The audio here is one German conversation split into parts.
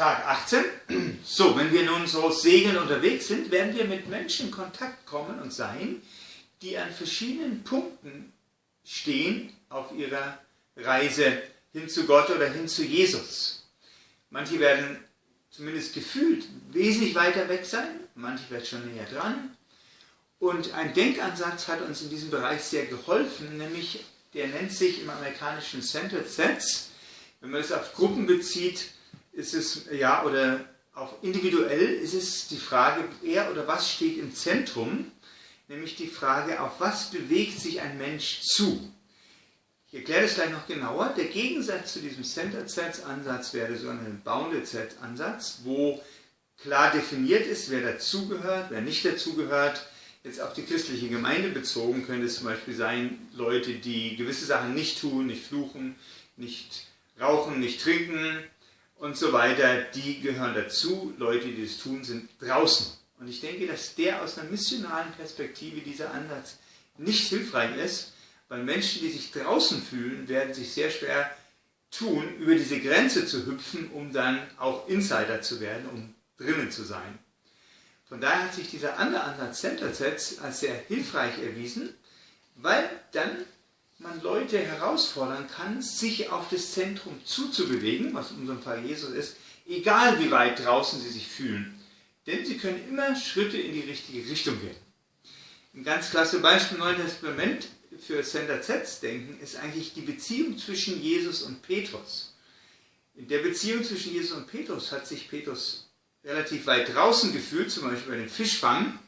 Tag 18. So, wenn wir nun so segeln unterwegs sind, werden wir mit Menschen in Kontakt kommen und sein, die an verschiedenen Punkten stehen auf ihrer Reise hin zu Gott oder hin zu Jesus. Manche werden zumindest gefühlt wesentlich weiter weg sein, manche werden schon näher dran. Und ein Denkansatz hat uns in diesem Bereich sehr geholfen, nämlich der nennt sich im amerikanischen Centered Sets. Wenn man es auf Gruppen bezieht, ist es, ja, oder auch individuell ist es die Frage, wer oder was steht im Zentrum, nämlich die Frage, auf was bewegt sich ein Mensch zu. Ich erkläre das gleich noch genauer. Der Gegensatz zu diesem Centered Sets Ansatz wäre so ein Bounded Set Ansatz, wo klar definiert ist, wer dazugehört, wer nicht dazugehört. Jetzt auf die christliche Gemeinde bezogen könnte es zum Beispiel sein, Leute, die gewisse Sachen nicht tun, nicht fluchen, nicht rauchen, nicht trinken und so weiter, die gehören dazu. Leute, die das tun, sind draußen. Und ich denke, dass der aus einer missionalen Perspektive, dieser Ansatz, nicht hilfreich ist, weil Menschen, die sich draußen fühlen, werden sich sehr schwer tun, über diese Grenze zu hüpfen, um dann auch Insider zu werden, um drinnen zu sein. Von daher hat sich dieser andere Ansatz Centered Sets als sehr hilfreich erwiesen, weil dann man Leute herausfordern kann, sich auf das Zentrum zuzubewegen, was in unserem Fall Jesus ist, egal wie weit draußen sie sich fühlen. Denn sie können immer Schritte in die richtige Richtung gehen. Ein ganz klasse Beispiel im Neuen Testament für Centered Sets denken ist eigentlich die Beziehung zwischen Jesus und Petrus. In der Beziehung zwischen Jesus und Petrus hat sich Petrus relativ weit draußen gefühlt, zum Beispiel bei dem Fischfang,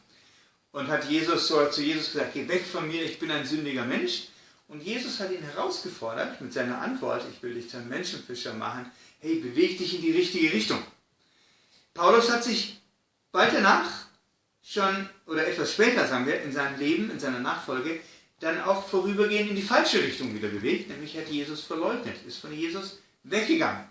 und hat zu Jesus gesagt, geh weg von mir, ich bin ein sündiger Mensch. Und Jesus hat ihn herausgefordert mit seiner Antwort, ich will dich zu einem Menschenfischer machen, hey, beweg dich in die richtige Richtung. Paulus hat sich bald danach schon, oder etwas später, sagen wir, in seinem Leben, in seiner Nachfolge, dann auch vorübergehend in die falsche Richtung wieder bewegt, nämlich hat Jesus verleugnet, ist von Jesus weggegangen.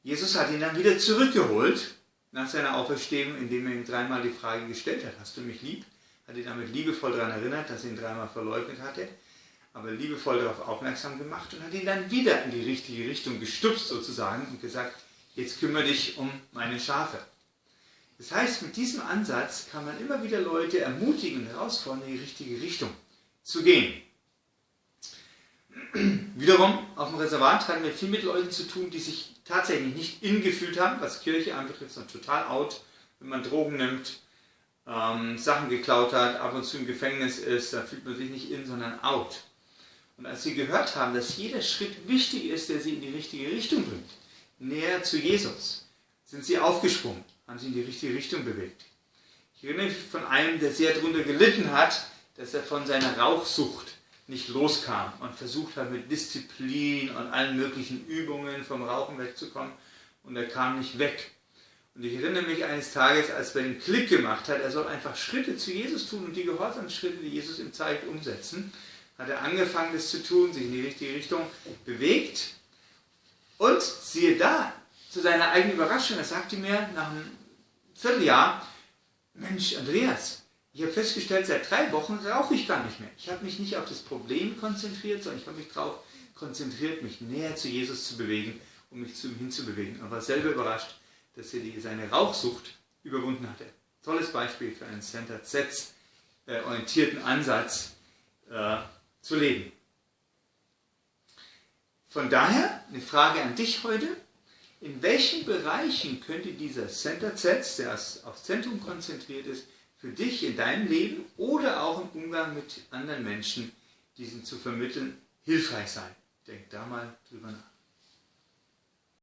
Jesus hat ihn dann wieder zurückgeholt nach seiner Auferstehung, indem er ihm dreimal die Frage gestellt hat, hast du mich lieb? Hat ihn damit liebevoll daran erinnert, dass er ihn dreimal verleugnet hatte, aber liebevoll darauf aufmerksam gemacht und hat ihn dann wieder in die richtige Richtung gestupst sozusagen und gesagt, jetzt kümmere dich um meine Schafe. Das heißt, mit diesem Ansatz kann man immer wieder Leute ermutigen und herausfordern, in die richtige Richtung zu gehen. Wiederum, auf dem Reservat hatten wir viel mit Leuten zu tun, die sich tatsächlich nicht in gefühlt haben, was Kirche anbetrifft, ist noch total out, wenn man Drogen nimmt, Sachen geklaut hat, ab und zu im Gefängnis ist, da fühlt man sich nicht in, sondern out. Und als sie gehört haben, dass jeder Schritt wichtig ist, der sie in die richtige Richtung bringt, näher zu Jesus, sind sie aufgesprungen, haben sie in die richtige Richtung bewegt. Ich erinnere mich von einem, der sehr darunter gelitten hat, dass er von seiner Rauchsucht nicht loskam und versucht hat, mit Disziplin und allen möglichen Übungen vom Rauchen wegzukommen, und er kam nicht weg. Und ich erinnere mich eines Tages, als er den Klick gemacht hat, er soll einfach Schritte zu Jesus tun und die Gehorsamsschritte, die Jesus ihm zeigt, umsetzen, hat er angefangen, das zu tun, sich in die richtige Richtung bewegt, und siehe da, zu seiner eigenen Überraschung, er sagte mir nach einem Vierteljahr, Mensch, Andreas, ich habe festgestellt, seit 3 Wochen rauche ich gar nicht mehr. Ich habe mich nicht auf das Problem konzentriert, sondern ich habe mich darauf konzentriert, mich näher zu Jesus zu bewegen, um mich zu ihm hinzubewegen. Und war selber überrascht, dass er seine Rauchsucht überwunden hatte. Tolles Beispiel für einen Centered Sets orientierten Ansatz zu leben. Von daher eine Frage an dich heute. In welchen Bereichen könnte dieser Centered Sets, der aufs Zentrum konzentriert ist, für dich in deinem Leben oder auch im Umgang mit anderen Menschen, diesen zu vermitteln, hilfreich sein? Denk da mal drüber nach.